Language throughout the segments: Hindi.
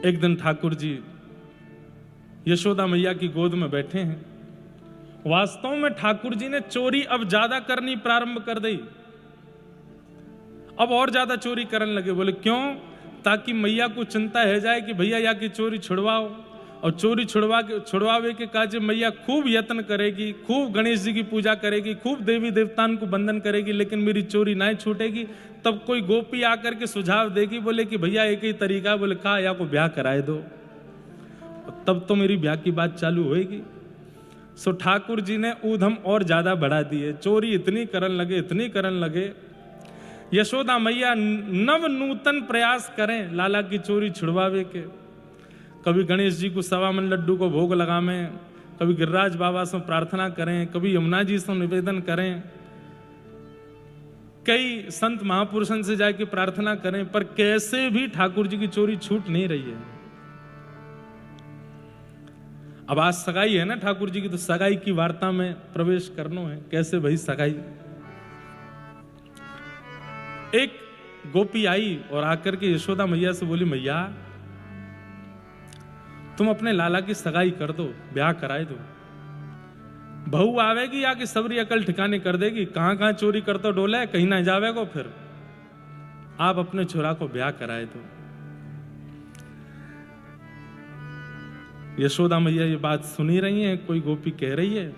एक दिन ठाकुर जी यशोदा मैया की गोद में बैठे हैं। वास्तव में ठाकुर जी ने चोरी अब ज्यादा करनी प्रारंभ कर दी, अब और ज्यादा चोरी करने लगे। बोले क्यों? ताकि मैया को चिंता है जाए कि भैया या की चोरी छुड़वाओ, और चोरी छुड़वावे के काजे मैया खूब यत्न करेगी, खूब गणेश जी की पूजा करेगी, खूब देवी देवताओं को बंधन करेगी, लेकिन मेरी चोरी नहीं छूटेगी। तब कोई गोपी आकर के सुझाव देगी, बोले कि भैया एक ही तरीका, बोले कहा या को ब्याह कराए दो, तब तो मेरी ब्याह की बात चालू होएगी। सो ठाकुर जी ने ऊधम और ज्यादा बढ़ा दिए, चोरी इतनी करन लगे। यशोदा मैया नव नूतन प्रयास करें लाला की चोरी छुड़वावे के। कभी गणेश जी को 1.25 मन लड्डू को भोग लगावें, कभी गिरिराज बाबा से प्रार्थना करें, कभी यमुना जी से निवेदन करें, कई संत महापुरुषों से जाके प्रार्थना करें, पर कैसे भी ठाकुर जी की चोरी छूट नहीं रही है। अब आज सगाई है ना ठाकुर जी की, तो सगाई की वार्ता में प्रवेश करना है। कैसे भाई सगाई? एक गोपी आई और आकर के यशोदा मैया से बोली, मैया तुम अपने लाला की सगाई कर दो, ब्याह कराए दो। बहू आवेगी या कि सबरी अकल ठिकाने कर देगी, कहां कहां चोरी करते डोले, कहीं ना जावेगो। फिर आप अपने छोरा को ब्याह कराए दो। यशोदा मैया ये बात सुनी रही है, कोई गोपी कह रही है।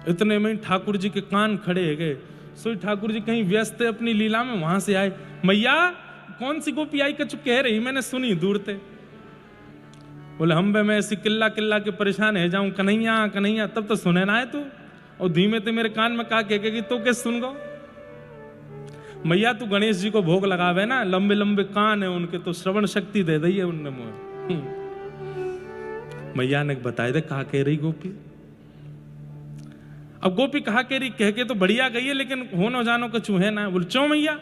इतने में ठाकुर जी के कान खड़े हो गए। सो ठाकुर जी कहीं व्यस्त है अपनी लीला में, वहां से आए। मैया कौन सी गोपी आई कछु कह रही, मैंने सुनी दूर से। बोले हम बे मैं ऐसी किल्ला किल्ला के परेशान है जाऊं, कन्हैया कन्हैया, तब तो सुने ना है तू, और धीमे ते मेरे कान में का कहेगी तो कैसे सुन गो। मैया तू गणेश जी को भोग लगावे ना, लंबे लंबे कान है उनके, तो श्रवण शक्ति दे दी है उनने मुझे। मैया ने बताया दे कहा कह रही गोपी। अब गोपी कहा कह रही, कह के तो बढ़िया गई है, लेकिन होनो जानो कछु है ना। बोल चो मैया,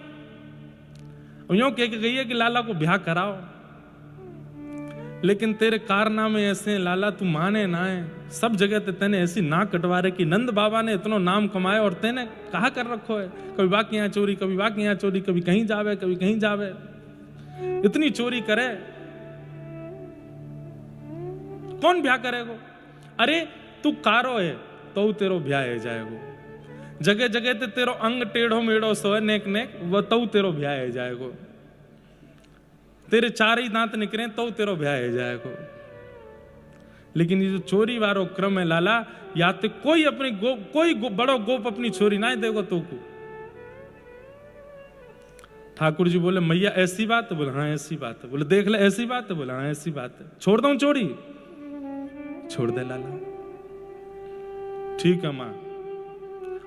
यूं कह के गई है कि लाला को ब्याह कराओ, लेकिन तेरे कारनामे ऐसे लाला तू माने ना है। सब जगह ते तेने ऐसी नाक कटवा रहे कि नंद बाबा ने इतना नाम कमाया और तेने कहा कर रखो है, कभी बाकी यहाँ चोरी, कभी बाकी यहाँ चोरी, कभी कहीं जावे, कभी कहीं जावे, इतनी चोरी करे, कौन ब्याह करेगो? अरे तू कारो है तो तेरो ब्याह है जाएगो, जगह जगह ते तेरो अंग टेढ़ो मेढ़ो सो है नेक नेक, वो तो तेरो ब्याह है जाएगो, तेरे 4 ही दांत निकले तो तेरो ब्याह है जाएगो। लेकिन ये जो चोरी वारो क्रम है लाला, या तो कोई अपनी कोई बड़ो गोप अपनी चोरी ना देगो तो को। ठाकुर जी बोले मैया ऐसी बात है? बोले हाँ ऐसी बात है। बोले देख ले ऐसी बात है? बोले हाँ ऐसी बात है। छोड़ दूं चोरी? छोड़ दे लाला। ठीक है मां,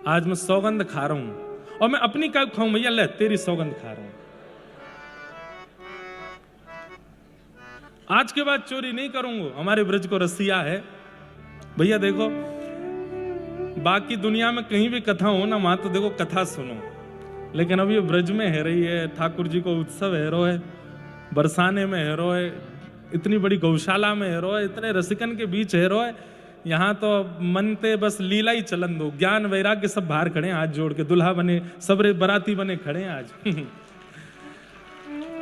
आज मैं सौगंध खा रहा हूं, और मैं अपनी क्या खाऊं मैया? ले तेरी सौगंध खा रहा हूं, आज के बाद चोरी नहीं करूंगा। हमारे ब्रज को रसिया है भैया। देखो बाकी दुनिया में कहीं भी कथा हो ना, वहां तो देखो कथा सुनो, लेकिन अब ये ब्रज में है रही है, ठाकुर जी को उत्सव है रो है, बरसाने में है रो है, इतनी बड़ी गौशाला में है रो है, इतने रसिकन के बीच है रो है। यहाँ तो मनते बस लीला ही चलन दो, ज्ञान वैराग्य सब बाहर खड़े हैं हाथ जोड़ के, दुल्हा बने सबरे बराती बने खड़े हैं आज।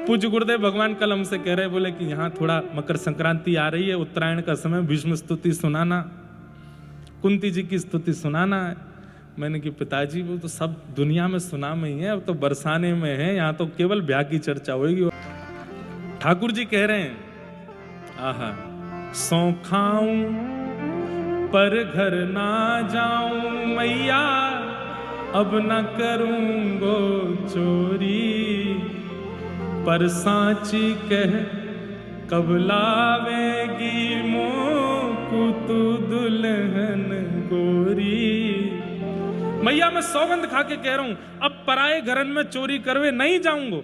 पूज्य गुरुदेव भगवान कल हमसे कह रहे, बोले कि यहाँ थोड़ा मकर संक्रांति आ रही है, उत्तरायण का समय, भीष्म स्तुति सुनाना, कुंती जी की स्तुति सुनाना है। मैंने कि पिताजी वो तो सब दुनिया में सुना में ही है, अब तो बरसाने में है, यहाँ तो केवल ब्याह की चर्चा होगी। ठाकुर जी कह रहे हैं आहा, सौ खाऊं पर घर ना जाऊं मैया, अब न करूंगो चोरी, पर सांची कह कब लावेगी मोकू तू दुल्हन गोरी। मैया मैं सौगंध खा के कह रहा हूं, अब पराए घरन में चोरी करवे नहीं जाऊंगो।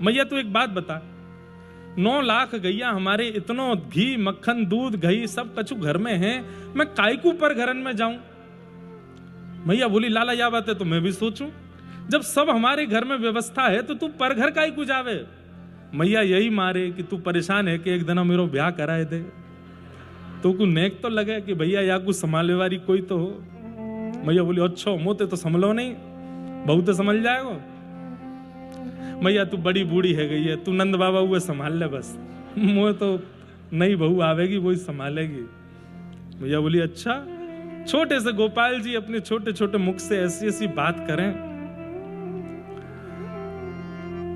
मैया तू एक बात बता, 9 लाख गैया हमारे, इतनो घी मक्खन दूध घी सब कछु घर में है, मैं कायकू पर घरन में जाऊं? मैया बोली लाला या बात है तो मैं भी सोचूं, जब सब हमारे घर में व्यवस्था है तो तू पर घर कायकू जावे? मैया यही मारे कि तू परेशान है कि एक दिन मेरो ब्याह कराए दे, तो को नेक तो लगे कि भैया या कुछ संभाले वाली कोई तो हो। मैया बोली अच्छा मोते तो संभलो नहीं, बहुत तो समझ जाएगो। मैया तू बड़ी बूढ़ी है गई है, तू नंद बाबा हुए संभाल ले बस, मुझे तो नई बहू आवेगी वही संभालेगी। मैया बोली अच्छा। छोटे से गोपाल जी अपने छोटे छोटे मुख से ऐसी ऐसी बात करें।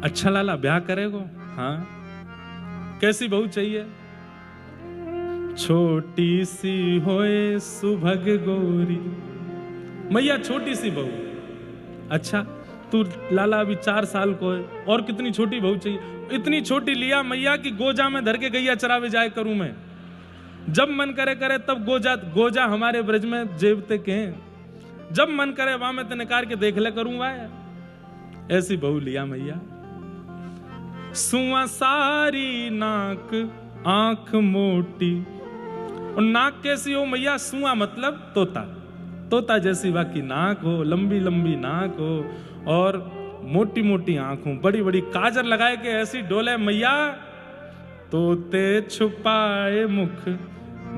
अच्छा लाला ब्याह करेगो? हाँ। कैसी बहू चाहिए? छोटी सी होए सुभग गोरी। मैया छोटी सी बहू। अच्छा तू लाला अभी 4 साल को है, और कितनी छोटी बहू चाहिए? इतनी छोटी लिया मैया की गोजा में धर के गैया चरावे जाए करूं मैं, जब मन करे करे तब गोजा हमारे ब्रज में जेबते के हैं, जब मन करे वहां में तो निकाल के देख ले करूं वाह। ऐसी बहू लिया मैया। सुआ सारी नाक आंख मोटी। और नाक कैसी हो मैया? सुआ मतलब तोता, तोता जैसी बाकी नाक हो, लंबी लंबी नाक हो और मोटी मोटी आंख हो, बड़ी बड़ी काजर लगाए के ऐसी डोले मैया। तोते छुपाए मुख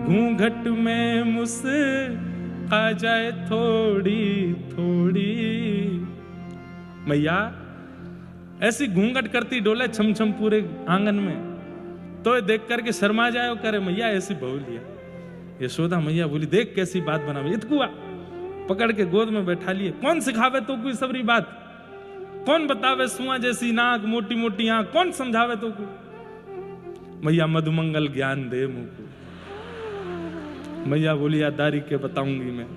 घूंघट में मुस आ जाए थोड़ी थोड़ी। मैया ऐसी घूंघट करती डोले छम छम पूरे आंगन में, तो देख करके शर्मा जाए और करे मैया ऐसी बहू लिया। यशोदा मैया बोली देख कैसी बात बना। इतकुआ पकड़ के गोद में बैठा लिए। कौन सिखावे तो कोई सबरी बात? कौन बतावे सुआ जैसी नाक मोटी मोटी आंख? कौन समझावे तो को? मैया मधुमंगल ज्ञान दे मुझको। मैया बोली यादारी के बताऊंगी मैं।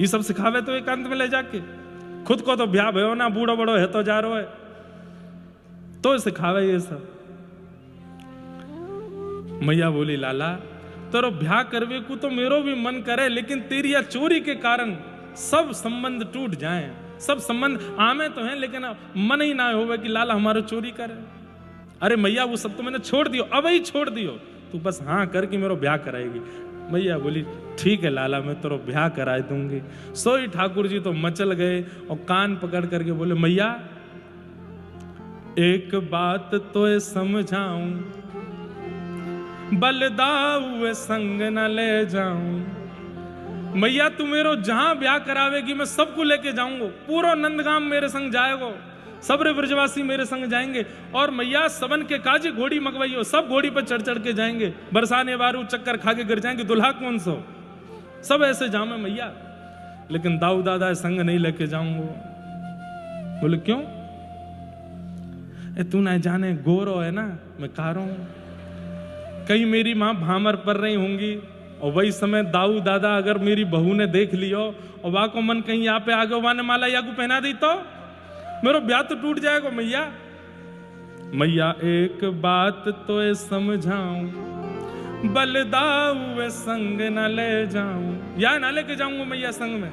ये सब सिखावे तो एकांत में ले जाके, खुद को तो ब्याह भयो ना, बूढ़ो बड़ो है तो जा रो है, तो सिखावे ये सब। मैया बोली लाला तेरो ब्याह करवे को तो मेरो भी मन करे, लेकिन तेरी या चोरी के कारण सब संबंध टूट जाएं। सब संबंध आमे तो हैं, लेकिन मन ही ना होवे कि लाला हमारो चोरी करे। अरे मैया वो सब तो मैंने छोड़ दियो, अब ही छोड़ दियो, तू बस हाँ कर कि मेरो ब्याह कराएगी। मैया बोली ठीक है लाला मैं तेरो ब्याह करा दूंगी। सोई ठाकुर जी तो मचल गए और कान पकड़ करके बोले मैया एक बात तो समझाऊं, बलदाऊ संग न ले जाऊं। मैया तू मेरो जहां ब्याह करावेगी मैं सबको लेके जाऊंगा, पूरा नंदगाम मेरे संग जाएगो, सब रे ब्रजवासी मेरे संग जाएंगे। और मैया सबन के काजी घोड़ी मंगवाइयो, सब घोड़ी पर चढ़ चढ़ के जाएंगे, बरसाने वारू चक्कर खा के गिर जाएंगे, दुल्हा कौन सो, सब ऐसे जामे मैया, लेकिन दाऊ दादा संग नहीं लेके जाऊंगा। बोले क्यों? तू ना जाने गोरो है ना, मैं कह रहा हूं कहीं मेरी माँ भामर पर रही होंगी और वही समय दाऊ दादा अगर मेरी बहू ने देख लियो और वहां को मन कहीं यहाँ पे आगे वाने माला या को पहना दी तो मेरा ब्याह तो टूट जाएगा। मैया मैया एक बात तो समझाऊं, बलदाऊ संग न ले जाऊं, या ना लेके जाऊंगा मैया संग में।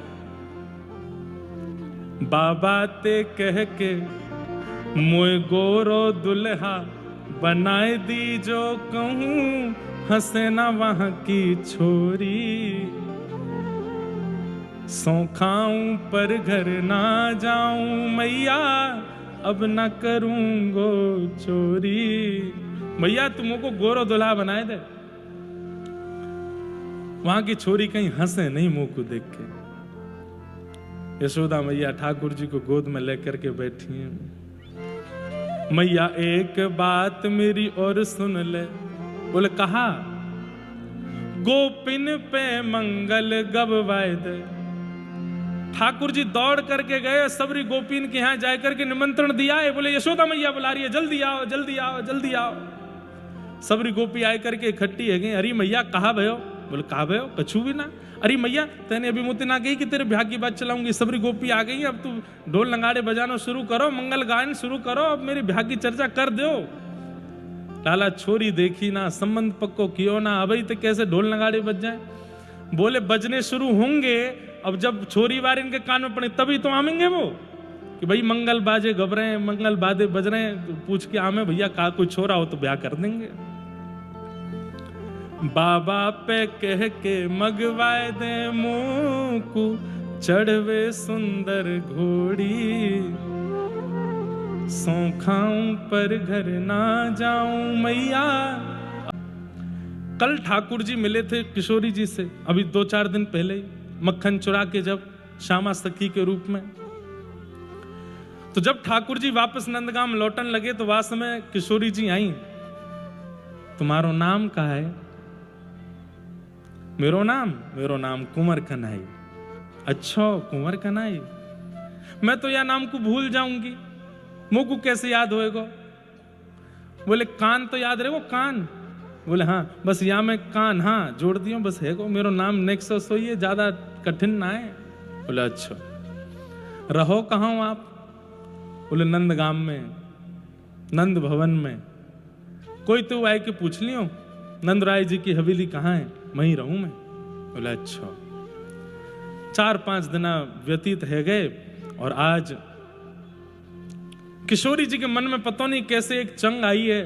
बाबा ते कह के मोए गोरो दुल्हा बनाए दी, जो कहूं हंसे ना वहां की छोरी। सौ खाऊं पर घर ना जाऊं मैया, अब ना करूंगो चोरी। मैया तुमको गोरो दुल्हा बनाए दे, वहां की छोरी कहीं हंसे नहीं मुंह को देख के। यशोदा मैया ठाकुर जी को गोद में लेकर के बैठी हैं। मैया एक बात मेरी और सुन ले। बोले कहा? गोपिन पे मंगल गबवाए दे। ठाकुर जी दौड़ करके गए, सबरी गोपिन के यहां जाकर के निमंत्रण दिया है। बोले यशोदा मैया बुला रही है, जल्दी आओ जल्दी आओ जल्दी आओ। सबरी गोपी आए करके इकट्ठी है गई। अरे मैया कहा भयो? बोले कहा भयो कछु भी ना। अरे मैया तेने अभी मुझे ना गई कि तेरे ब्याह की बात चलाऊंगी, सबरी गोपी आ गई, अब तू ढोल नगाड़े बजाना शुरू करो, मंगल गायन शुरू करो, अब मेरे ब्याह की चर्चा कर दो। लाला छोरी देखी ना, संबंध पक्को कियो ना, अब तो कैसे ढोल नगाड़े बज जाए। बोले बजने शुरू होंगे, अब जब छोरी वार इनके कान में पड़े तभी तो आमेंगे वो कि भाई मंगल बाजे घबरे हैं, मंगल बाजे बज रहे हैं, तो पूछ के आमे भैया का कोई छोरा हो तो ब्याह कर देंगे। बाबा पे कह के मगवाए दे मुंह को, चढ़वे सुंदर घोड़ी। सौ खाऊं पर घर ना जाऊं मैया। कल ठाकुर जी मिले थे किशोरी जी से, अभी 2-4 दिन पहले ही, मक्खन चुरा के, जब श्यामा सखी के रूप में। तो जब ठाकुर जी वापस नंदगांव लौटन लगे तो वास्तव में किशोरी जी आई, तुम्हारो नाम का है? मेरो नाम कुंवर कन्हई। अच्छा कुंवर कन्हई, मैं तो यह नाम को भूल जाऊंगी, मुंह को कैसे याद होएगा? बोले कान तो याद रहेगो, कान? बोले हाँ, बस या मैं कान हाँ जोड़ दियो बस है को, मेरो नाम नेक्स्ट सोइए, ज्यादा कठिन ना है। बोले अच्छा, रहो कहाँ हो आप? बोले नंदगाम में, नंद भवन में। कोई तो आए के पूछ लियो नंद राय जी की हवेली कहाँ है, वहीं रहूं मैं। बोले अच्छा। 4-5 दिन व्यतीत है गए और आज किशोरी जी के मन में पता नहीं कैसे एक चंग आई है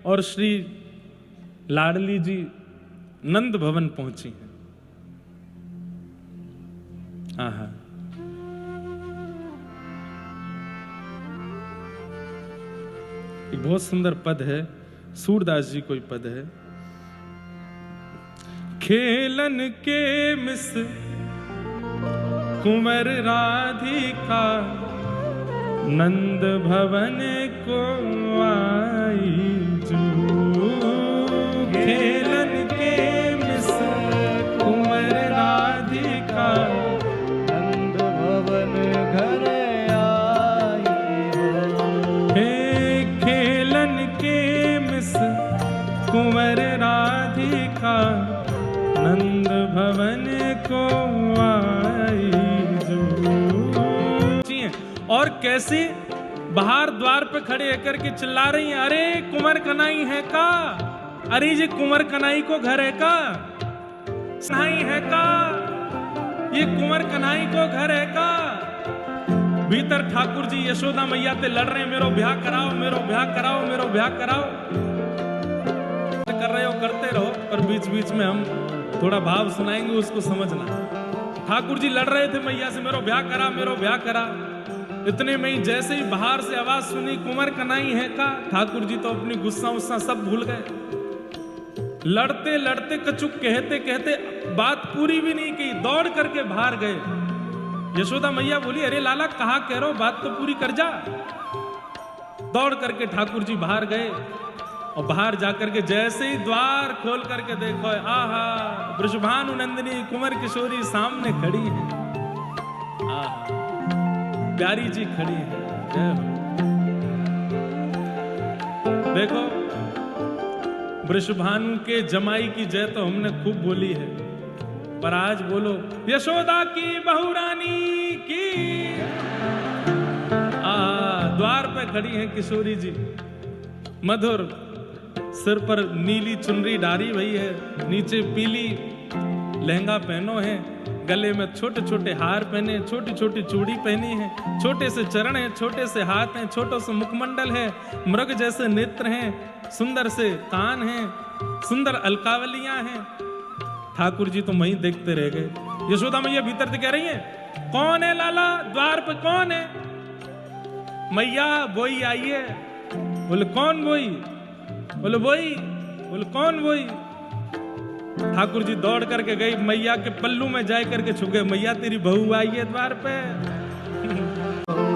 और श्री लाडली जी नंद भवन पहुंची हैं। आहा, एक बहुत सुंदर पद है, सूरदास जी कोई पद है। खेलन के मिस कुंवर राधिका, नंद भवन को आई जू। खेलन के मिस कुंवर राधिका, नंद भवन घर आई हो। हे खेलन के मिस कुंवर राधिका, नंद भवन को आई जो। और कैसे बाहर द्वार पे खड़े होकर के चिल्ला रही हैं, अरे कुंवर कन्हई है का? अरे ये कुंवर कन्हई को घर है का? कन्हई है का? ये कुंवर कन्हई को घर है का? भीतर ठाकुर जी यशोदा मैया ते लड़ रहे हैं, मेरो ब्याह कराओ, मेरो ब्याह कराओ, मेरो ब्याह कराओ। कर रहे हो करते रहो, पर बीच बीच में हम थोड़ा भाव सुनाएंगे, उसको समझना। ठाकुर जी लड़ रहे थे मैया से, मेरो ब्याह करा, मेरो ब्याह करा। इतने में ही जैसे ही बाहर से आवाज सुनी कुंवर कन्हई है का, ठाकुर जी तो अपनी गुस्सा उस्सा सब भूल गए। लड़ते लड़ते कचुक कहते कहते बात पूरी भी नहीं की, दौड़ करके बाहर गए। यशोदा मैया बोली, अरे लाला कहा कह रहे हो, बात तो पूरी कर जा। दौड़ करके ठाकुर जी बाहर गए और बाहर जाकर के जैसे ही द्वार खोल करके देखो, आहा वृषभानु नंदिनी कुंवर किशोरी सामने खड़ी है। आहा प्यारी जी खड़ी है। देखो वृषभानु के जमाई की जय तो हमने खूब बोली है, पर आज बोलो यशोदा की बहू रानी की। द्वार पे खड़ी है किशोरी जी, मधुर, सिर पर नीली चुनरी डारी भई है, नीचे पीली लहंगा पहनो है, गले में छोटे छोटे हार पहने, छोटी छोटी चूड़ी पहनी है, छोटे से चरण है, छोटे से हाथ हैं, छोटा सा मुखमंडल है, मृग जैसे नेत्र हैं, सुंदर से कान हैं, सुंदर अलकावलियां हैं। ठाकुर जी तो वहीं देखते रह गए। यशोदा मैया भीतर से कह रही है, कौन है लाला, द्वार पे कौन है? मैया बोई आई है। बोले कौन बोई? बोले बोई। बोले कौन बोई? ठाकुर जी दौड़ करके गई, मैया के पल्लू में जाए करके छुप गए, मैया तेरी बहू आई है द्वार पे।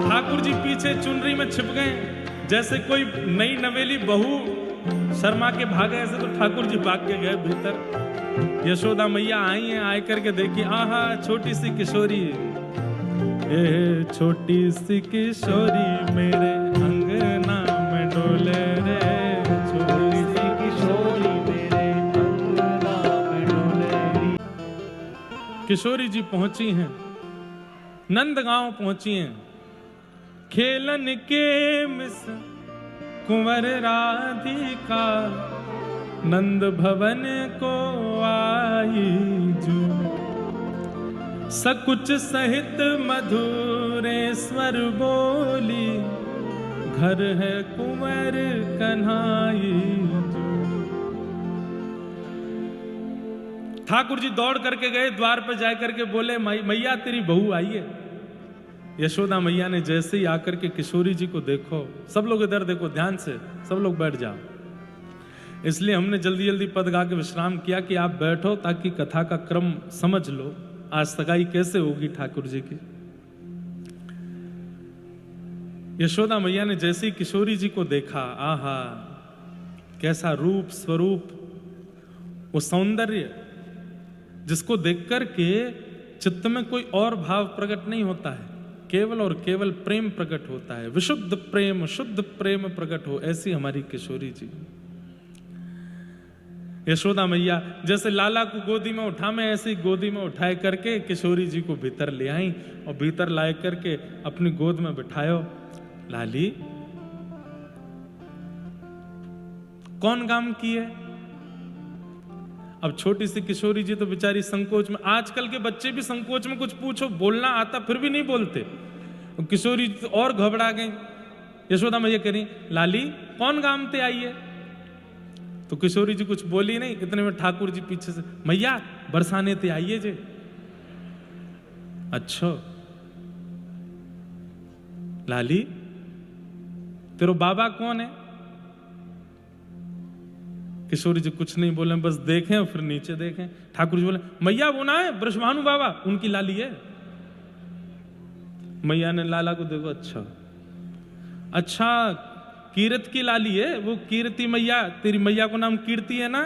ठाकुर जी पीछे चुनरी में छिप गए, जैसे कोई नई नवेली बहू शर्मा के भागे, ऐसे तो ठाकुर जी भाग के गए भीतर। यशोदा मैया आई हैं, आए करके देखी, आहा छोटी सी किशोरी, ये छोटी सी किशोरी मेरे अंगना में डोले रे, छोटी सी किशोरी मेरे अंगना में डोले। किशोरी जी पहुंची हैं, नंदगांव पहुंची हैं। खेलन के मिस कुंवर राधिका, नंद भवन को आई जू। सकुच सहित मधुरे स्वर बोली, घर है कुंवर कन्हई जू। ठाकुर जी दौड़ करके गए, द्वार पर जाकर करके बोले, मैया तेरी बहू आई है। यशोदा मैया ने जैसे ही आकर के किशोरी जी को देखो, सब लोग इधर देखो ध्यान से, सब लोग बैठ जाओ। इसलिए हमने जल्दी जल्दी पद गा के विश्राम किया कि आप बैठो ताकि कथा का क्रम समझ लो, आज सगाई कैसे होगी ठाकुर जी की। यशोदा मैया ने जैसे ही किशोरी जी को देखा, आहा कैसा रूप स्वरूप, वो सौंदर्य जिसको देख कर के चित्त में कोई और भाव प्रकट नहीं होता है, केवल और केवल प्रेम प्रकट होता है, विशुद्ध प्रेम शुद्ध प्रेम प्रकट हो, ऐसी हमारी किशोरी जी। यशोदा मैया जैसे लाला को गोदी में उठा, मैं ऐसे ही गोदी में उठाए करके किशोरी जी को भीतर ले आई और भीतर लाए करके अपनी गोद में बिठायो। लाली कौन काम की है? अब छोटी सी किशोरी जी तो बेचारी संकोच में, आजकल के बच्चे भी संकोच में कुछ पूछो बोलना आता फिर भी नहीं बोलते, किशोरी जी और घबरा गई। यशोदा मैया कह रही लाली कौन काम ते आई है? तो किशोरी जी कुछ बोली नहीं, इतने में ठाकुर जी पीछे से, मैया बरसाने ते आइए जे। अच्छा लाली तेरो बाबा कौन है? किशोरी जी कुछ नहीं बोले, बस देखें और फिर नीचे देखें। ठाकुर जी बोले मैया वो ना है ब्रजभानु बाबा, उनकी लाली है। मैया ने लाला को देखो, अच्छा कीरत की लाली है वो, कीर्ति मैया, तेरी मैया को नाम कीर्ति है ना?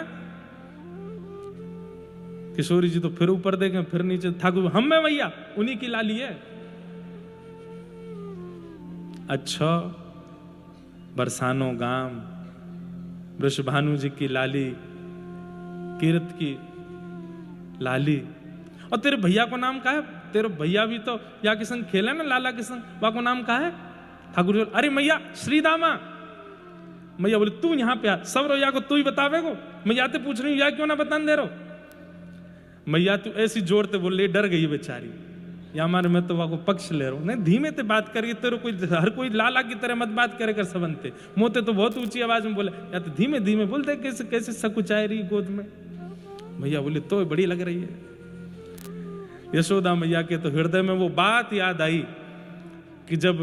किशोरी जी तो फिर ऊपर देखें फिर नीचे, ठाकुर हम में मैया उन्हीं की लाली है। अच्छा बरसानो गांव वृषभानु जी की लाली, कीरत की लाली। और तेरे भैया को नाम क्या है? तेरे भैया भी तो या के संग खेले ना, लाला के संग, वहां को नाम क्या है? ठाकुर जी अरे मैया श्रीदामा। मैया बोले तू यहाँ पे आ, सब रोया को तू ही बतावे को, मैया ते पूछ रही हूँ या क्यों ना बतान दे रहो। मैया तू ऐसी जोर ते बोल, डर गई बेचारी, या हमारे मैं तो वहां को पक्ष ले रहा हूं, नहीं धीमे ते बात करके, तेरे कोई हर कोई लाला की तरह मत बात करे कर सबनते, मोते तो बहुत ऊंची आवाज में बोले, या तो धीमे धीमे बोलते कैसे कैसे सकुचाए रही गोद में। भैया बोले तो बड़ी लग रही है। यशोदा मैया के तो हृदय में वो बात याद आई कि जब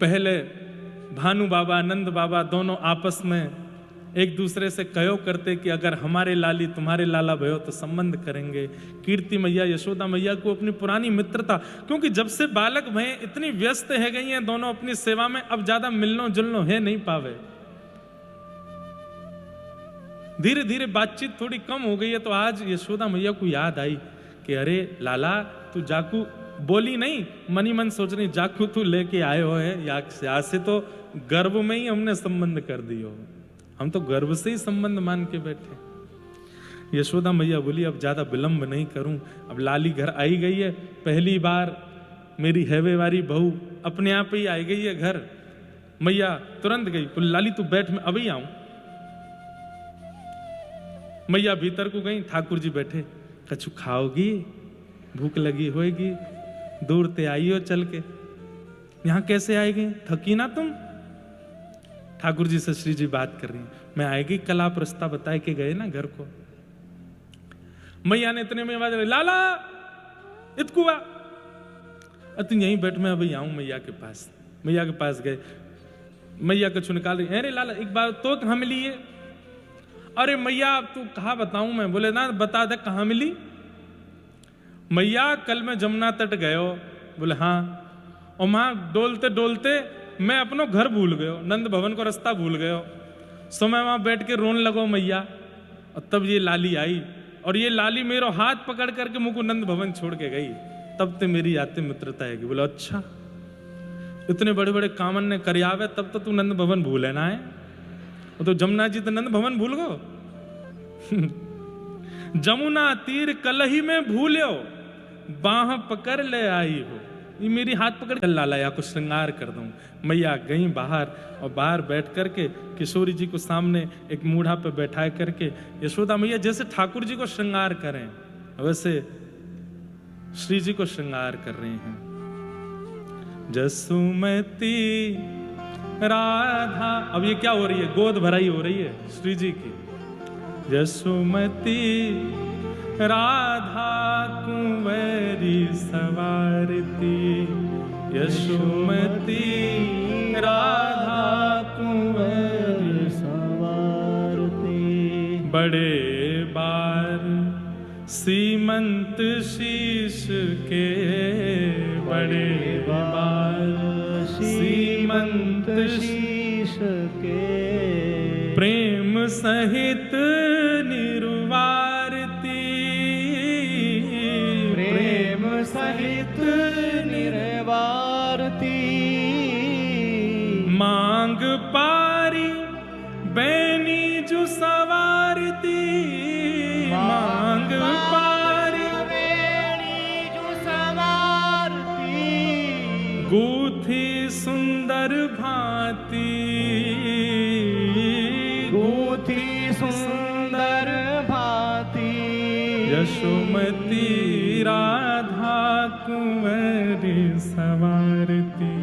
पहले भानु बाबा नंद बाबा दोनों आपस में एक दूसरे से कहो करते कि अगर हमारे लाली तुम्हारे लाला भयो तो संबंध करेंगे। कीर्ति मैया यशोदा मैया को अपनी पुरानी मित्रता, क्योंकि जब से बालक भय इतनी व्यस्त है गई हैं दोनों अपनी सेवा में, अब ज्यादा मिलनो जुलनो है नहीं पावे, धीरे धीरे बातचीत थोड़ी कम हो गई है। तो आज यशोदा मैया को याद आई कि अरे लाला तू जाकू, बोली नहीं मनी मन सोच रही जाकू तू लेके आए हो है, या से तो गर्भ में ही हमने संबंध कर दियो, हम तो गर्व से ही संबंध मान के बैठे। यशोदा मैया बोली अब ज्यादा विलंब नहीं करूं, अब लाली घर आई गई है, पहली बार मेरी हैवे वाली बहू अपने आप ही आई गई है घर। मैया तुरंत गई, बोली लाली तू बैठ मैं अभी आऊं। मैया भीतर को गई, ठाकुर जी बैठे, कछु खाओगी, भूख लगी होगी, दूर ते आई हो चल के, यहां कैसे आएगी, थकी ना तुम? ठाकुर जी से श्री जी बात कर रही हैं, मैं आएगी कल आप रास्ता बताए के गए ना घर को। मैया ने इतने में आवाज, लाला इतकुआ, तुम यहीं बैठ मैं अभी आऊं मैया के पास। मैया के पास गए, मैया कछु निकाल रही, अरे लाला एक बार तो कहाँ मिली है? अरे मैया अब तू कहाँ बताऊं मैं? बोले ना बता दे कहाँ मिली। मैया कल मैं जमुना तट गयो। बोले हाँ, और वहां डोलते डोलते मैं अपनो घर भूल गयो, नंद भवन को रास्ता भूल गयो, सो मैं वहां बैठ के रोन लगो मैया। और तब ये लाली आई, और ये लाली मेरो हाथ पकड़ करके मुझको नंद भवन छोड़ के गई, तब ते मेरी आते मित्रता है। बोले अच्छा, इतने बड़े बड़े कामन ने करियावे तब तो तू नंद भवन भूले ना है, तो जमुना जी तो नंद भवन भूल गो। जमुना तीर कलही में भूल्यो, बाह पकड़ ले आई हो, ये मेरी हाथ पकड़ कर लाला या को श्रृंगार कर दूं। मैया गई बाहर, और बाहर बैठ करके किशोरी जी को सामने एक मूढ़ा पे बैठाए करके यशोदा मैया जैसे ठाकुर जी को श्रृंगार करें वैसे श्री जी को श्रृंगार कर रही हैं। जसुमती राधा, अब ये क्या हो रही है, गोद भराई हो रही है श्री जी की। जसुमती राधा कुंवरी सवारती, यशोमती राधा कुंवरी सवारती। बड़े बार सीमंत शीश के, बड़े बार शीश के प्रेम सहित निर्वारती, प्रेम सहित निर्वारती, मांग पारी बैनी जो सवारती, मांग पारी बेड़ी जो सवारती, गूथी सुंदर भांति, गूथी सुंदर भांति, यशोमती राधा कुंवरी सवारती,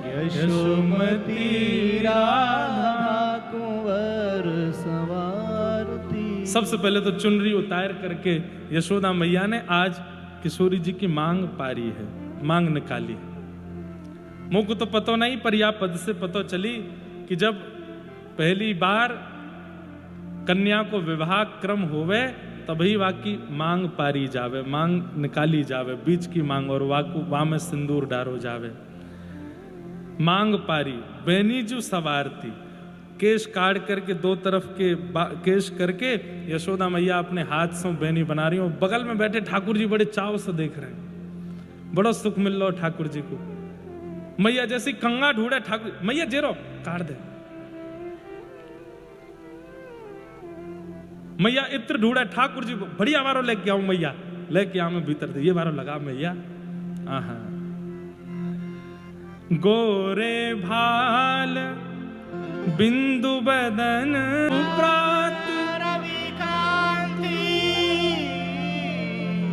यशोमती राधा कुंवर सवारती। सबसे पहले तो चुनरी उतार करके यशोदा मैया ने आज किशोरी जी की मांग पारी है, मांग निकाली। मुझ को तो पता नहीं, पर या पद से पता चली कि जब पहली बार कन्या को विवाह क्रम होवे तभी वाकी मांग पारी जावे, मांग निकाली जावे, बीच की मांग, और वा में सिंदूर डारो जावे। मांग पारी बेनीजू सवारती, केश काट करके दो तरफ के केश करके यशोदा मैया अपने हाथ से बेनी बना रही हो। बगल में बैठे ठाकुर जी बड़े चाव से देख रहे हैं, बड़ा सुख मिल रहा ठाकुर जी को। मैया जैसी कंगा ढूंढे ठाकुर, मैया जेरो काट दे, मैया इत्र ढूंढे ठाकुर जी, बढ़िया वारो लेके आऊं मैया, लेके आ मैं भीतर दे, ये वारो लगा मैया। आहा गोरे भाल बिंदु बदन प्रात रवि कांति,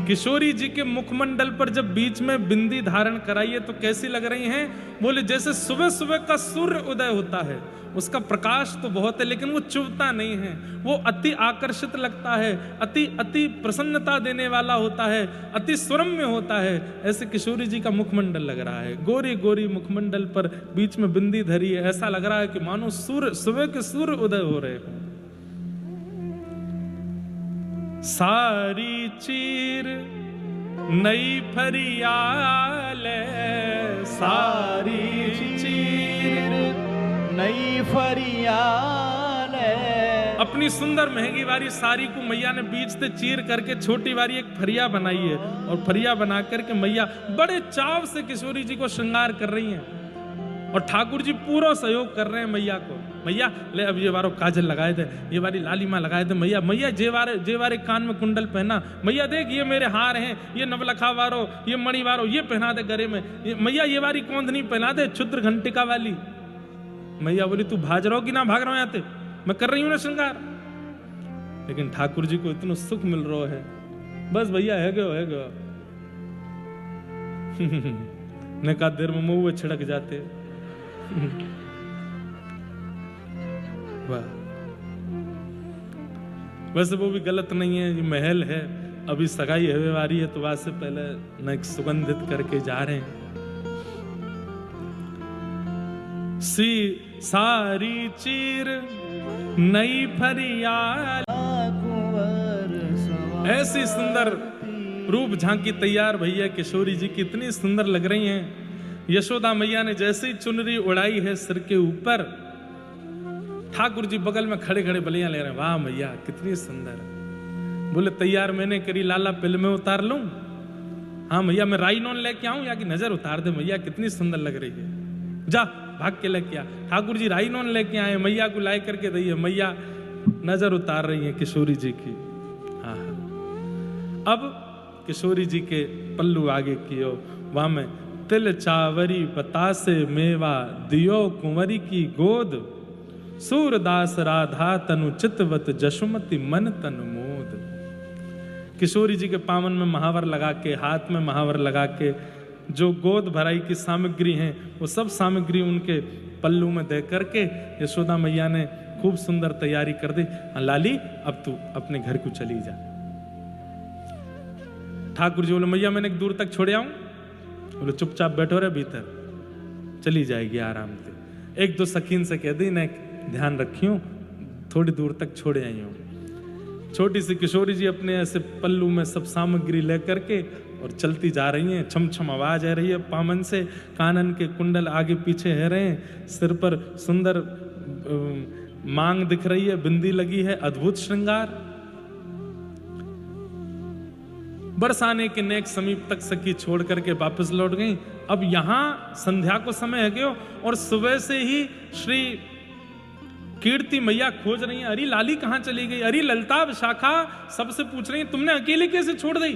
किशोरी जी के मुखमंडल पर जब बीच में बिंदी धारण कराइए तो कैसी लग रही हैं? बोले जैसे सुबह सुबह का सूर्य उदय होता है, उसका प्रकाश तो बहुत है लेकिन वो चुभता नहीं है, वो अति आकर्षित लगता है, अति अति प्रसन्नता देने वाला होता है, अति सुरम्य होता है। ऐसे किशोरी जी का मुखमंडल लग रहा है, गोरी गोरी मुखमंडल पर बीच में बिंदी धरी है, ऐसा लग रहा है कि मानो सूर्य, सुबह के सूर्य उदय हो रहे हो। सारी चीर नई फरियाल, सारी चीर नई फरियाल, अपनी सुंदर महंगी वाली साड़ी को मैया ने बीच से चीर करके छोटी वाली एक फरिया बनाई है, और फरिया बना करके मैया बड़े चाव से किशोरी जी को श्रृंगार कर रही हैं, और ठाकुर जी पूरा सहयोग कर रहे हैं मैया को। मैया ले अब ये वारो काजल लगाए थे, ये वाली लालिमा लगाए थे, मैया मैया जे वारे कान में कुंडल पहना, मैया देख ये मेरे हार हैं, ये नवलखा वारो, ये मणि वारो, ये पहना दे गले में, मैया ये वाली कौंधनी पहना दे क्षुद्र घंटिका वाली। मैया बोली तू भाग रहा हो कि ना भाग रहा हूं, आते मैं कर रही हूं ना श्रृंगार। लेकिन ठाकुर जी को इतना सुख मिल रहा है, बस भैया है गयो ने का देर में मुंह छिड़क जाते। वाह, वैसे वो भी गलत नहीं है, ये महल है, अभी सगाई हवे वारी है तो वहां से पहले न एक सुगंधित करके जा रहे हैं। सी सारी चीर नई फरियाल, ऐसी सुंदर रूप झांकी तैयार भैया किशोरी जी कितनी सुंदर लग रही हैं। यशोदा मैया ने जैसे ही चुनरी उड़ाई है सिर के ऊपर, ठाकुर जी बगल में खड़े खड़े बलियां ले रहे हैं, वाह मैया कितनी सुंदर। बोले तैयार मैंने करी लाला, पिल में उतार लूं? हाँ मैया मैं राई नॉन लेके आऊं या कि नजर उतार दे, मैया कितनी सुंदर लग रही है, जा भाग के लेके आ। ठाकुर जी राई नॉन लेके आए, मैया को लाई करके दी है, मैया नजर उतार रही है किशोरी जी की। हाँ अब किशोरी जी के पल्लू आगे कियो, वहां में तिल चावरी बतासे मेवा दियो कुंवरी की गोद, सूरदास राधा तनु चितवत जशुमति मन तन मोद। किशोरी जी के पावन में महावर लगा के, हाथ में महावर लगा के जो गोद भराई की सामग्री हैं वो सब सामग्री उनके पल्लू में दे करके यशोदा मैया ने खूब सुंदर तैयारी कर दी। लाली अब तू अपने घर को चली जा। ठाकुर जी बोले मैया मैंने दूर तक छोड़े आऊं? बोले चुपचाप बैठो रहे भीतर, चली जाएगी आराम से। एक दो सखीन से कह दी ने ध्यान रखियो, थोड़ी दूर तक छोड़े आई हूं। छोटी सी किशोरी जी अपने ऐसे पल्लू में सब सामग्री लेकर के और चलती जा रही हैं, छम छम आवाज आ रही है पामन से, कानन के कुंडल आगे पीछे है रहे हैं, सिर पर सुंदर मांग दिख रही है, बिंदी लगी है, अद्भुत श्रृंगार। बरसाने के नेक समीप तक सखी छोड़ करके वापस लौट गई। अब यहां संध्या को समय है गयो और सुबह से ही श्री कीर्ति मैया खोज रही है, अरे लाली कहां चली गई, अरे ललता विशाखा सबसे पूछ रही है तुमने अकेले कैसे छोड़ दी।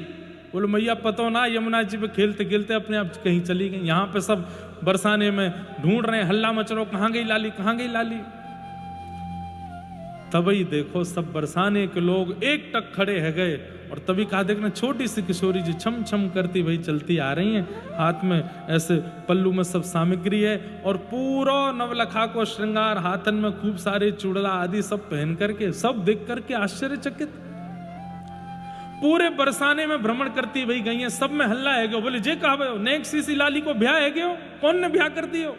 बोलो मैया पतो ना, यमुना जी पे खेलते खेलते अपने आप कहीं चली गई। यहाँ पे सब बरसाने में ढूंढ रहे हैं, हल्ला मच रहा, कहां गई लाली, कहां गई लाली। तभी देखो सब बरसाने के लोग एक टक खड़े है गए और तभी कहा देखना छोटी सी किशोरी जी छम छम करती वही चलती आ रही हैं, हाथ में ऐसे पल्लू में सब सामग्री है और पूरा नवलखा को श्रृंगार, हाथन में खूब सारे चूड़ला आदि सब पहन करके, सब देख करके आश्चर्यचकित पूरे बरसाने में भ्रमण करती वही गई है। सब में हल्ला है गयो, बोले जे कहा नेक सी लाली को ब्याह है गयो, कौन ने ब्याह कर दियो।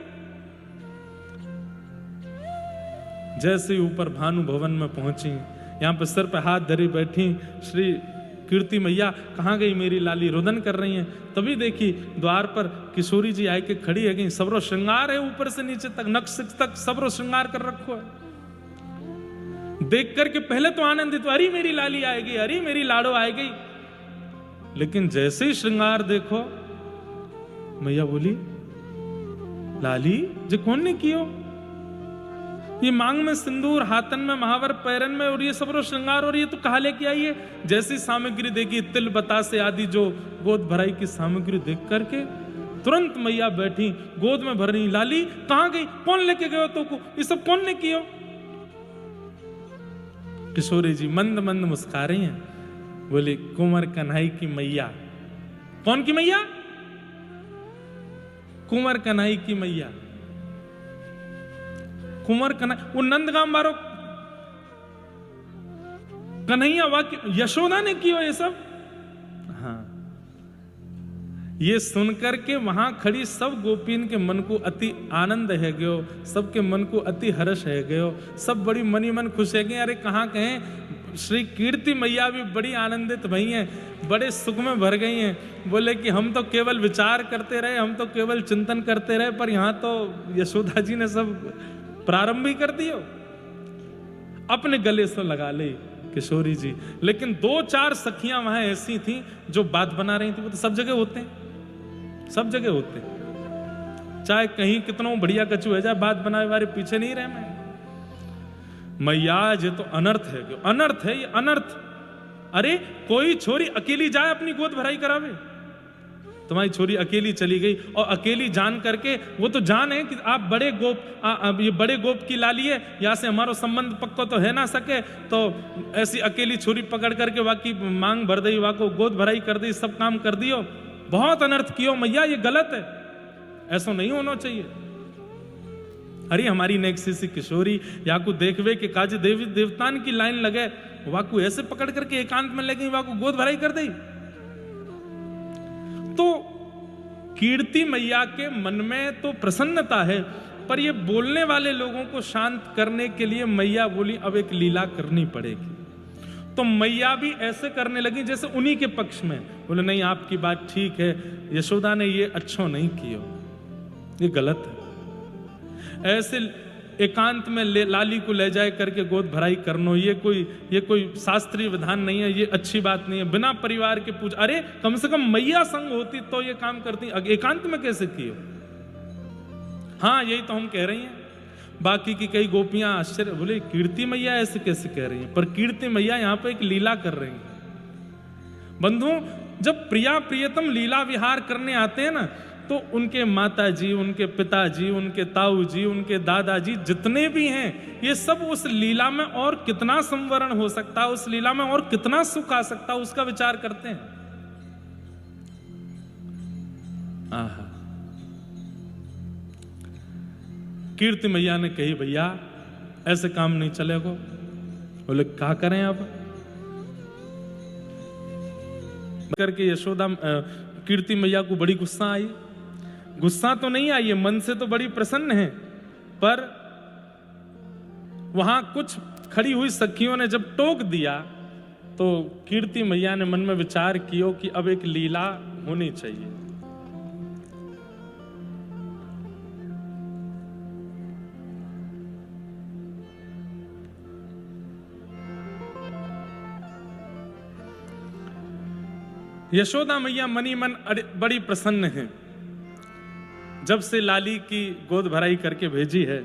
जैसे ऊपर भानु भवन में पहुंची, यहाँ पे सिर पे हाथ धरी बैठी श्री कीर्ति मैया, कहाँ गई मेरी लाली, रुदन कर रही हैं। तभी देखी द्वार पर किशोरी जी आए के खड़ी है गई, सबरो श्रृंगार है ऊपर से नीचे तक, नक्श तक सबरो श्रृंगार कर रखो है। देख करके पहले तो आनंदित, अरे मेरी लाली आएगी, अरे मेरी लाडो आएगी, लेकिन जैसे ही श्रृंगार देखो मैया बोली लाली जे कौन ने कियो, ये मांग में सिंदूर, हाथन में महावर, पैरन में, और ये सब श्रृंगार, और ये तो कहा लेके आई है। जैसी सामग्री देखी, तिल बतासे आदि जो गोद भराई की सामग्री देख करके तुरंत मैया बैठी, गोद में भर रही, लाली कहां गई, कौन लेके गयो तो को, ये सब कौन ने कियो। किशोरी जी मंद मंद मुस्कुरा रही हैं, बोली कुंवर कन्हई की मैया। कौन की मैया, कुंवर कन्हई की मैया। कुंवर कन्हैया, वो नंदगांव मारो कन्हैया वाक्य यशोदा ने किया ये सब। हाँ, ये सुनकर के वहां खड़ी सब गोपीन के मन को अति आनंद है गयो, सबके मन को अति हर्ष है गयो, सब बड़ी मनी मन खुश है गए। अरे कहाँ कहें, श्री कीर्ति मैया भी बड़ी आनंदित भई हैं, बड़े सुख में भर गई हैं। बोले कि हम तो केवल विचार करते रहे, हम तो केवल चिंतन करते रहे, पर यहाँ तो यशोदा जी ने सब प्रारंभ ही कर दियो। अपने गले से लगा ले किशोरी जी। लेकिन 2-4 सखियां वहां ऐसी थी जो बात बना रही थी। वो तो सब जगह होते हैं, सब जगह होते हैं, चाहे कहीं कितना बढ़िया कचू है जाए, बात बनाए वाले पीछे नहीं रहे। मैया ये तो अनर्थ है, अनर्थ है ये, अनर्थ। अरे कोई छोरी अकेली जाए अपनी गोद भराई करावे, तुम्हारी छोरी अकेली चली गई और अकेली जान करके, वो तो जान है कि आप बड़े गोप, ये बड़े गोप की लाली है, यहाँ से हमारा संबंध पक्का तो है ना सके, तो ऐसी अकेली छोरी पकड़ करके वाकी मांग भर दी, वाको गोद भराई कर दी, सब काम कर दियो, बहुत अनर्थ कियो मैया, ये गलत है, ऐसा नहीं होना चाहिए। अरे हमारी नेक्सी सी किशोरी याकू देखवे के काज देवी देवतान की लाइन लगे, वाकू ऐसे पकड़ करके एकांत में लगी, वाकू गोद भराई कर दी। तो कीर्ति मैया के मन में तो प्रसन्नता है, पर ये बोलने वाले लोगों को शांत करने के लिए मैया बोली अब एक लीला करनी पड़ेगी। तो मैया भी ऐसे करने लगी जैसे उन्हीं के पक्ष में। बोले नहीं आपकी बात ठीक है, यशोदा ने ये अच्छा नहीं किया, ये गलत है। ऐसे एकांत में लाली को ले जाए करके गोद भराई करनो, ये कोई शास्त्रीय विधान नहीं है, ये अच्छी बात नहीं है। बिना परिवार के पूछ, अरे कम से कम मैया संग होती तो ये काम करती, एकांत में कैसे किए। हाँ यही तो हम कह रही हैं। बाकी की कई गोपियां आश्चर्य, बोले कीर्ति मैया ऐसे कैसे कह रही हैं, पर कीर्ति मैया यहाँ पे एक लीला कर रही है। बंधु जब प्रिया प्रियतम लीला विहार करने आते हैं ना, तो उनके माताजी, उनके पिताजी, उनके ताऊजी, उनके दादाजी जितने भी हैं, ये सब उस लीला में और कितना संवरण हो सकता है, उस लीला में और कितना सुख आ सकता है, उसका विचार करते हैं। आहा। कीर्ति मैया ने कही भैया ऐसे काम नहीं चलेगा। बोले क्या करें अब। करके यशोदा कीर्ति मैया को बड़ी गुस्सा आई। गुस्सा तो नहीं आई है, मन से तो बड़ी प्रसन्न है, पर वहां कुछ खड़ी हुई सखियों ने जब टोक दिया तो कीर्ति मैया ने मन में विचार किया कि अब एक लीला होनी चाहिए। यशोदा मैया मनी मन बड़ी प्रसन्न है। जब से लाली की गोद भराई करके भेजी है,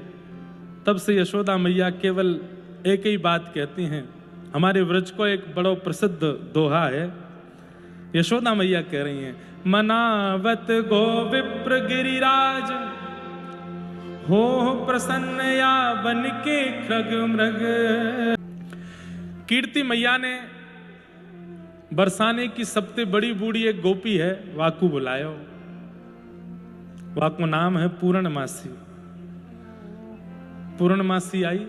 तब से यशोदा मैया केवल एक ही बात कहती हैं। हमारे व्रज को एक बड़ा प्रसिद्ध दोहा है। यशोदा मैया कह रही हैं, मनावत गो विप्र गिरिराज, हो प्रसन्न या बन के खग मृग। कीर्ति मैया ने बरसाने की सबसे बड़ी बूढ़ी एक गोपी है, वाकू बुलायो। वाकू नाम है पूर्णमासी। पूर्णमासी आई।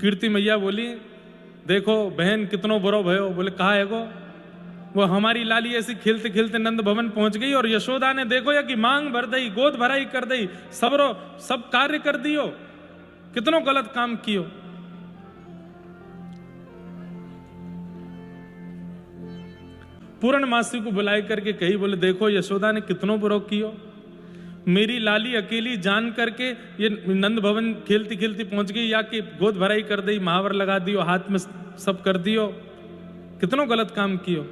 कीर्ति मैया बोली, देखो बहन कितनो बुरो भयो। बोले कहा है गो? वो हमारी लाली ऐसी खेलते खेलते नंद भवन पहुंच गई और यशोदा ने देखो या कि मांग भर दई, गोद भराई कर दई, सब कार्य कर दियो, कितनो गलत काम कियो। पूर्णमासी को बुलाई करके कही, बोले देखो यशोदा ने कितनो बुरो कियो। मेरी लाली अकेली जान करके ये नंद भवन खेलती खेलती पहुंच गई, या कि गोद भराई कर दी, महावर लगा दियो, हाथ में सब कर दियो, कितनो गलत काम कियो।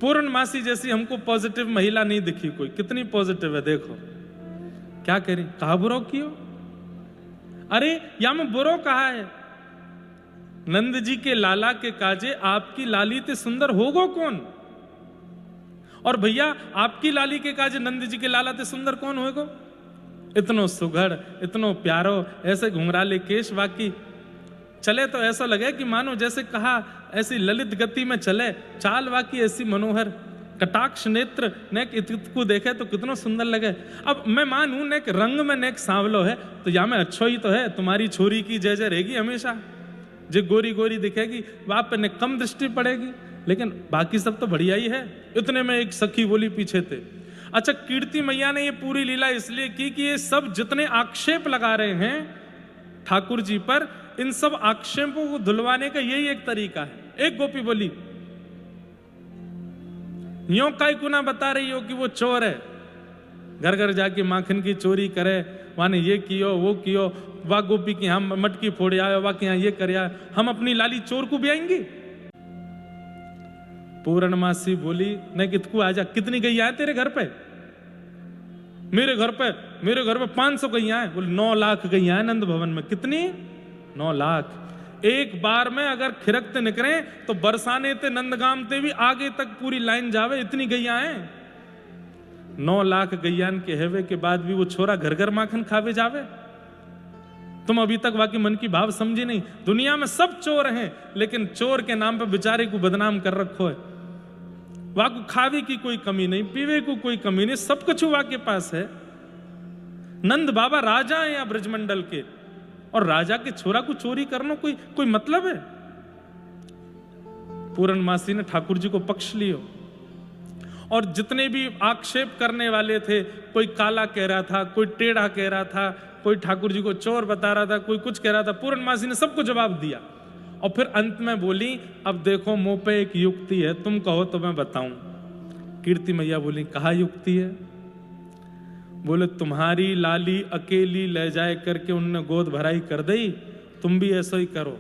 पूर्णमासी जैसी हमको पॉजिटिव महिला नहीं दिखी कोई। कितनी पॉजिटिव है देखो, क्या कह रही, कहा बुरो कियो। अरे या में बुरो कहा है, नंद जी के लाला के काजे आपकी लाली ते सुंदर होगो कौन। और भैया आपकी लाली के काजे नंद जी के लाला ते सुंदर कौन होगो। इतनो सुघड़, इतनो प्यारो, ऐसे घुंघराले केश, वाकी चले तो ऐसा लगे कि मानो जैसे कहा ऐसी ललित गति में चले, चाल वाकी ऐसी मनोहर, कटाक्ष नेत्र नेक को देखे तो कितना सुंदर लगे। अब मैं मानूं नेक रंग में नेक सांवलो है तो या में अच्छो ही तो है। तुम्हारी छोरी की जय जय रहेगी हमेशा, जो गोरी गोरी दिखेगी वहां पे ने कम दृष्टि पड़ेगी, लेकिन बाकी सब तो बढ़िया ही है। इतने में एक सखी बोली पीछे थे। अच्छा, कीर्ति मैया ने ये पूरी लीला इसलिए की कि ये सब जितने आक्षेप लगा रहे हैं ठाकुर जी पर, इन सब आक्षेपों को धुलवाने का यही एक तरीका है। एक गोपी बोली, यो काय गुना बता रही हो कि वो चोर है, घर घर जाके माखन की चोरी करे, वाने ये कियो वो कियो, वाह गोपी की हम मटकी फोड़ आयो, वाह के यहाँ ये कर आयो, हम अपनी लाली चोर को भी आएंगे। पूर्णमासी बोली, नहीं कितकू आजा, कितनी गैया है तेरे घर पे। मेरे घर पे 500 गैया है। बोले 9 लाख गैया है नंद भवन में। कितनी? 9 लाख। एक बार में अगर खिरकते निकले तो बरसाने ते नंदगाम ते भी आगे तक पूरी लाइन जावे, इतनी गैया है। 9 लाख गैयान के हेवे के बाद भी वो छोरा घर घर माखन खावे जावे। तुम अभी तक वाकई मन की भाव समझी नहीं। दुनिया में सब चोर हैं, लेकिन चोर के नाम पे बेचारे को बदनाम कर रखो है। वाकू खावे की कोई कमी नहीं, पीवे को कोई कमी नहीं, सब कुछ वा के पास है। नंद बाबा राजा है या ब्रजमंडल के, और राजा के छोरा को चोरी करना कोई मतलब है। पूर्णमासी ने ठाकुर जी को पक्ष लियो, और जितने भी आक्षेप करने वाले थे, कोई काला कह रहा था, कोई टेढ़ा कह रहा था, कोई ठाकुर जी को चोर बता रहा था, कोई कुछ कह रहा था, पूर्णमासी ने सबको जवाब दिया। और फिर अंत में बोली, अब देखो मुंह पे एक युक्ति है, तुम कहो तो मैं बताऊं। कीर्ति मैया बोली, कहा युक्ति है? बोले तुम्हारी लाली अकेली ले जाए करके उनने गोद भराई कर दी, तुम भी ऐसा ही करो।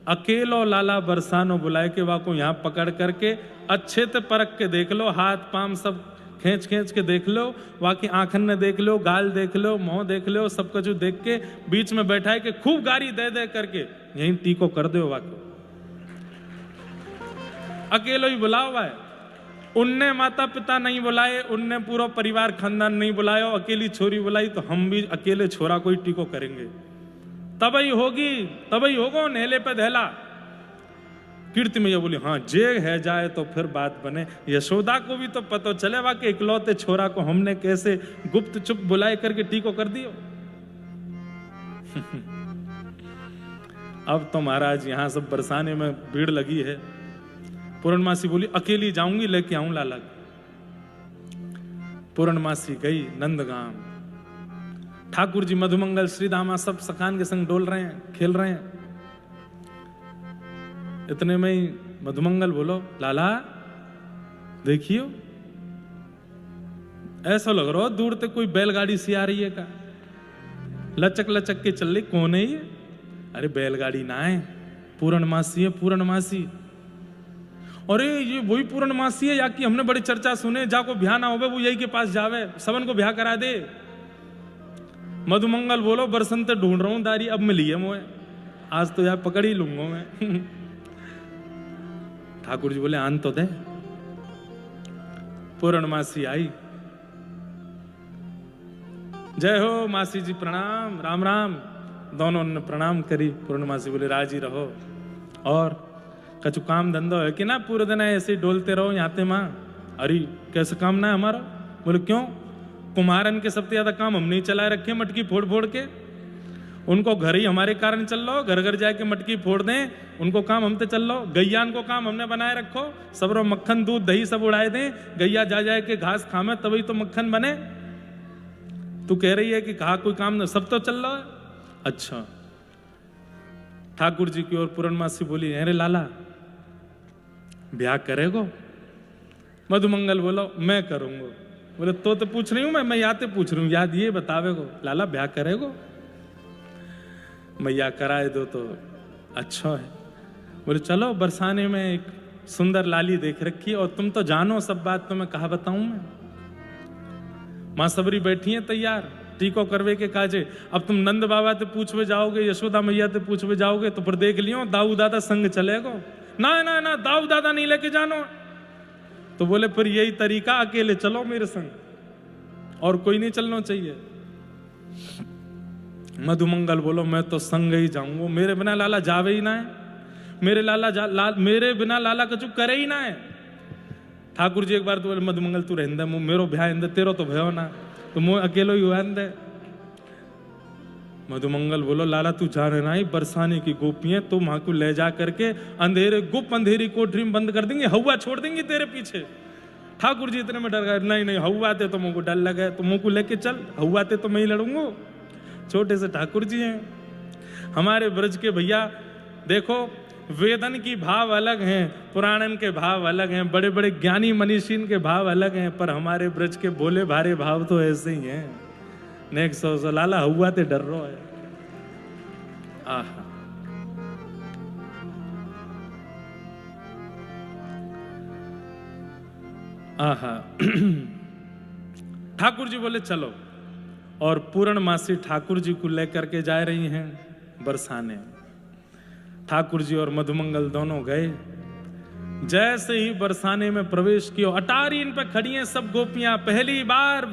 अकेलो लाला बरसानो बुलाए के वाको यहाँ पकड़ करके अच्छे से परख के देख लो, हाथ पाम सब खींच खींच के देख लो, वाकी आंखन ने देख लो, गाल देख लो, मुंह देख लो, सब कुछ देख के बीच में बैठा के खूब गारी दे दे करके यहीं टीको कर दो। वाको अकेलो ही बुला हुआ है। उनने माता पिता नहीं बुलाए, उनने पूरा परिवार खानदान नहीं बुलाया, अकेली छोरी बुलाई, तो हम भी अकेले छोरा को ही टीको करेंगे। तबई होगी, तबई होगो नेले पे धैला। कीर्ति मैया बोली, हाँ जे है जाए तो फिर बात बने। यशोदा को भी तो पता चले वा कि इकलौते छोरा को हमने कैसे गुप्त चुप बुलाए करके टीको कर दियो। अब तो महाराज यहां सब बरसाने में भीड़ लगी है। पूर्णमासी बोली, अकेली जाऊंगी, लेके आऊं लाला। पूर्णमासी गई नंदगाम। ठाकुर जी मधुमंगल श्रीदामा सब सखान के संग डोल रहे हैं, खेल रहे हैं। इतने में ही मधुमंगल बोलो, लाला देखियो, ऐसा लग रहा हो दूर तक कोई बैलगाड़ी सी आ रही है का, लचक लचक के चल रही, कौन है ये? अरे बैलगाड़ी ना है, पूर्णमासी है, पूर्णमासी। अरे ये वही पूर्णमासी है या कि हमने बड़ी चर्चा सुने, जाको ब्याह ना होवे वो यही के पास जावे, सबन को ब्याह करा दे। मधुमंगल बोलो, बरसन ते ढूंढ रहा हूं दारी, अब मिली है मोए, आज तो यार पकड़ ही लूंगा मैं। ठाकुर जी बोले, आन तो दे। पूर्णमासी आई, जय हो मासी जी, प्रणाम, राम राम। दोनों ने प्रणाम करी। पूर्णमासी बोले, राजी रहो, और कछु काम धंधो है कि ना, पूरे दिन ऐसे ही डोलते रहो यहाँ ते माँ? अरे कैसे काम ना है हमारा? बोले क्यों? कुम्हारन के सबसे ज्यादा काम हमने ही चलाए रखे, मटकी फोड़ फोड़ के। उनको घर ही हमारे कारण चल लो, घर घर जाके मटकी फोड़ दें, उनको काम हमसे चल लो। गैयान को काम हमने बनाए रखो, सब रो मक्खन दूध दही सब उड़ाए दें, गैया जा जाए के घास खामे तभी तो मक्खन बने। तू कह रही है कि कहा कोई काम ना, सब तो चल रहा है। अच्छा, ठाकुर जी की ओर पूर्णमासी बोली, अरे लाला ब्याह करेगो? मधुमंगल बोलो, मैं करूंगा। बोले तो पूछ रही हूं मैं याते पूछ रही हूँ, याद ये बतावेगो, लाला ब्याह करेगो? मैया कराए दो तो अच्छा है। बोले चलो, बरसाने में एक सुंदर लाली देख रखी है, और तुम तो जानो सब बात, तो मैं कहा बताऊं मैं। मां सबरी बैठी है तैयार, टीको करवे के काजे। अब तुम नंद बाबा ते पूछवे जाओगे, यशोदा मैया ते पूछवे जाओगे, तो फिर देख लियो दाऊ दादा संग चलेगो। ना ना ना, दाऊ दादा नहीं लेके जानो। तो बोले फिर यही तरीका, अकेले चलो मेरे संग, और कोई नहीं चलना चाहिए। मधुमंगल बोलो, मैं तो संग ही जाऊंगा, मेरे बिना लाला जावे ही ना है, मेरे बिना लाला कछु करे ही ना है। ठाकुर जी एक बार तो बोले, मधुमंगल तू रहंदे, मेरो भ्या इंदे, तेरो तो भयो ना, तो मुझे अकेलो ही हुआ इंदे। मधुमंगल बोलो, लाला तू जाने ना ही, बरसाने की गोपियां तो वहां को ले जा करके अंधेरे गुप अंधेरी कोठरी में बंद कर देंगे, हवा छोड़ देंगे तेरे पीछे। ठाकुर जी इतने में डर गए, नहीं नहीं हवा थे तो मुझको डर लगे, तो मुझको लेके चल, हवा थे तो मैं ही लड़ूंगा। छोटे से ठाकुर जी हैं हमारे ब्रज के भैया। देखो, वेदन की भाव अलग हैं, पुराणन के भाव अलग हैं, बड़े बड़े ज्ञानी मनीषीन के भाव अलग हैं, पर हमारे ब्रज के भोले भारे भाव तो ऐसे ही हैं। नेक सो लाला हुआ ते डर रो है। आहा, आहा। ठाकुर जी बोले चलो, और पूर्णमासी ठाकुर जी को लेकर के जा रही हैं बरसाने। ठाकुर जी और मधुमंगल दोनों गए। जैसे ही बरसाने में प्रवेश किया, अटारी इन पे खड़ी हैं सब गोपियां, पहली बार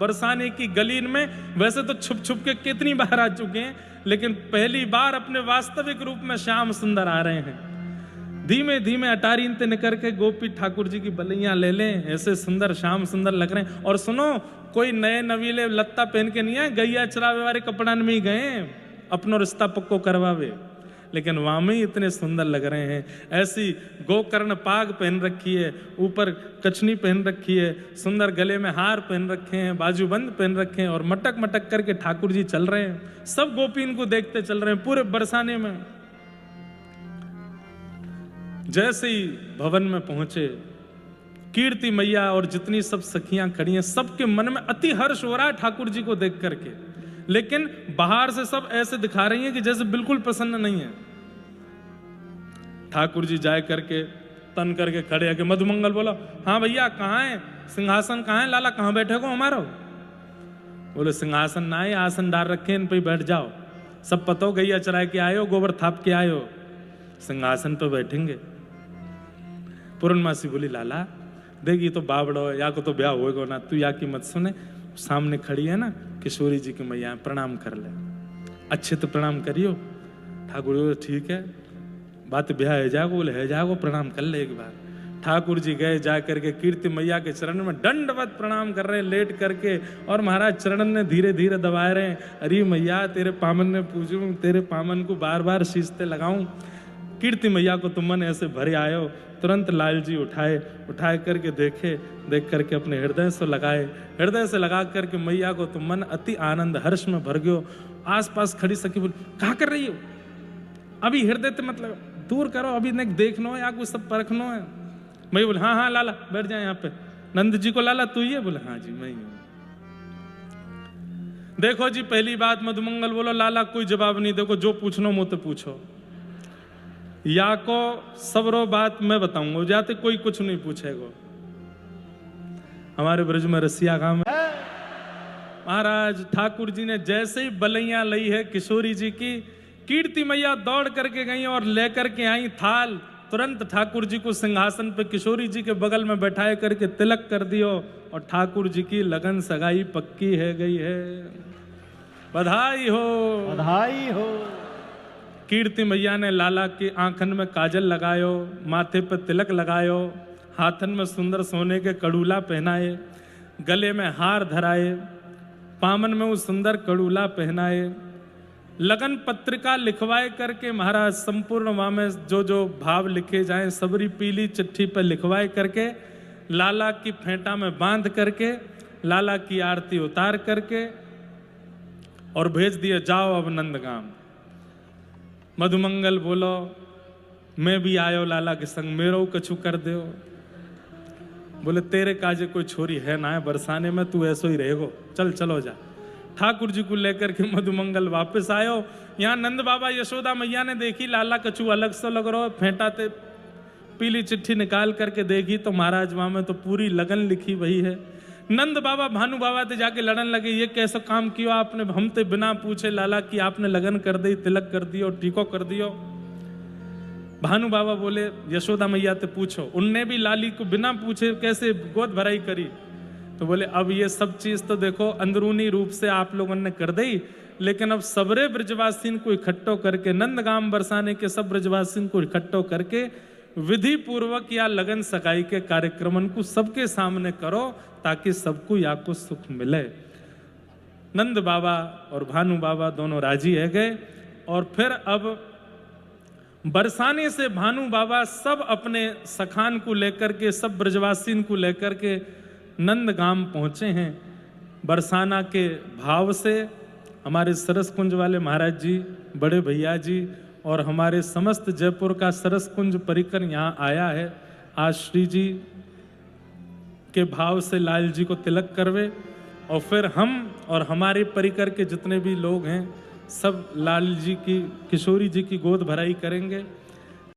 बरसाने की गलीन में। वैसे तो छुप छुप के कितनी बार आ चुके हैं, लेकिन पहली बार अपने वास्तविक रूप में श्याम सुंदर आ रहे हैं। धीमे धीमे अटारी इनते निकर के गोपी ठाकुर जी की बलैया ले लें, ऐसे सुंदर श्याम सुंदर लग रहे हैं। और सुनो, कोई नए नवीले लत्ता पहन के नहीं आए, गैया चरावे वाले कपड़ा में ही गए अपनो रिश्ता पक्को करवावे, लेकिन वहां में ही इतने सुंदर लग रहे हैं। ऐसी गोकर्ण पाग पहन रखी है, ऊपर कछनी पहन रखी है, सुंदर गले में हार पहन रखे हैं, बाजूबंद पहन रखे हैं, और मटक मटक करके ठाकुर जी चल रहे हैं। सब गोपी इनको देखते चल रहे हैं पूरे बरसाने में। जैसे ही भवन में पहुंचे, कीर्ति मैया और जितनी सब सखियां खड़ी हैं, सबके मन में अति हर्ष हो रहा है ठाकुर जी को देख करके, लेकिन बाहर से सब ऐसे दिखा रही हैं कि जैसे बिल्कुल प्रसन्न नहीं है। ठाकुर जी जाए करके तन करके खड़े आके मधुमंगल बोला, हाँ भैया कहाँ है, सिंहासन कहाँ है, लाला कहाँ बैठे को हमारा? बोले सिंहासन ना है, आसन डाल रखे, इन पे बैठ जाओ। सब पतो गैया चराए के आयो, गोबर थाप के आयो, सिंहासन पे बैठेंगे। पूर्णमासी बोली, लाला देख ये तो बावड़ो है, या को तो ब्याह होएगा ना, तू या की मत सुने, सामने खड़ी है ना किशोरी जी की मैया, प्रणाम कर ले, अच्छे तो प्रणाम करियो। ठाकुर जी ठीक है, बात ब्याह है जागो, बोले है जागो, प्रणाम कर ले एक बार। ठाकुर जी गए, जा करके कीर्ति मैया के चरण में दंडवत प्रणाम कर रहे हैं लेट करके, और महाराज चरण ने धीरे धीरे दबाए रहे हैं। अरे मैया तेरे पामन ने पूछूं, तेरे पामन को बार बार शीशते लगाऊं। कीर्ति मैया को तुम मन ऐसे भरे आयो, तुरंत लाल जी उठाए करके देख करके अपने हृदय से लगाए, हृदय से लगा करके मैया को तुम मन अति आनंद हर्ष में भर गयो। आसपास खड़ी सखी बोली, कहाँ कर रही हो? अभी हृदय ते मतलब दूर करो, अभी नहीं देखनो है, या कुछ सब परखनो है। मैं बोले हाँ हाँ लाला बैठ जाए यहाँ पे। नंद जी को लाला तू ही है? बोले हाँ जी मैं ही हूँ। देखो जी पहली बात मधुमंगल बोलो लाला कोई जवाब नहीं, देखो जो पूछनो मुझसे पूछो, या को सबरो बात मैं बताऊंगा, जाते कोई कुछ नहीं पूछेगा। हमारे ब्रज में रसिया गांव में महाराज ठाकुर जी ने जैसे ही बलैया ली है किशोरी जी की, कीर्ति मैया दौड़ करके गई और लेकर के आई थाल, तुरंत ठाकुर जी को सिंहासन पे किशोरी जी के बगल में बैठाए करके तिलक कर दियो, और ठाकुर जी की लगन सगाई पक्की है गई है। बधाई हो, बधाई हो। कीर्ति मैया ने लाला के आंखन में काजल लगायो, माथे पे तिलक लगायो, हाथन में सुंदर सोने के कड़ूला पहनाए, गले में हार धराए, पामन में वो सुंदर कड़ूला पहनाए, लगन पत्रिका लिखवाए करके महाराज संपूर्ण वहां में जो जो भाव लिखे जाएं सबरी पीली चिट्ठी पर लिखवाए करके लाला की फेंटा में बांध करके लाला की आरती उतार करके और भेज दिए जाओ अब नंदगाम। मधुमंगल बोलो मैं भी आयो लाला के संग, मेरो कछु कर दो। बोले तेरे काजे कोई छोरी है ना है बरसाने में, तू ऐसो ही रहेगो, चल चलो जा। ठाकुर जी को लेकर के मधुमंगल वापस आयो। यहाँ नंद बाबा यशोदा मैया ने देखी लाला कछु अलग सा लग रहा है, फेंटा ते पीली चिट्ठी निकाल करके देखी तो महाराज वहां में तो पूरी लगन लिखी वही है। नंद बाबा भानु बाबा ते जाके लड़न लगे, ये कैसा काम किया आपने, हम ते बिना पूछे लाला की आपने लगन कर दी, तिलक कर दियो, टीको कर दियो। भानु बाबा बोले यशोदा मैया ते पूछो, उनने भी लाली को बिना पूछे कैसे गोद भराई करी। तो बोले अब ये सब चीज तो देखो अंदरूनी रूप से आप लोगों ने कर दी, लेकिन अब सबरे ब्रजवासीन को इकट्ठो करके, नंदगाम बरसाने के सब ब्रजवासीन को इकट्ठो करके विधि पूर्वक या लगन सगाई के कार्यक्रमन को सबके सामने करो ताकि सबको या को सुख मिले। नंद बाबा और भानु बाबा दोनों राजी है गए, और फिर अब बरसाने से भानु बाबा सब अपने सखान को लेकर के, सब ब्रजवासीन को लेकर के नंदगाम पहुंचे हैं। बरसाना के भाव से हमारे सरस कुंज वाले महाराज जी, बड़े भैया जी और हमारे समस्त जयपुर का सरस कुंज परिकर यहाँ आया है। आज श्री जी के भाव से लाल जी को तिलक करवे, और फिर हम और हमारे परिकर के जितने भी लोग हैं सब लाल जी की, किशोरी जी की गोद भराई करेंगे।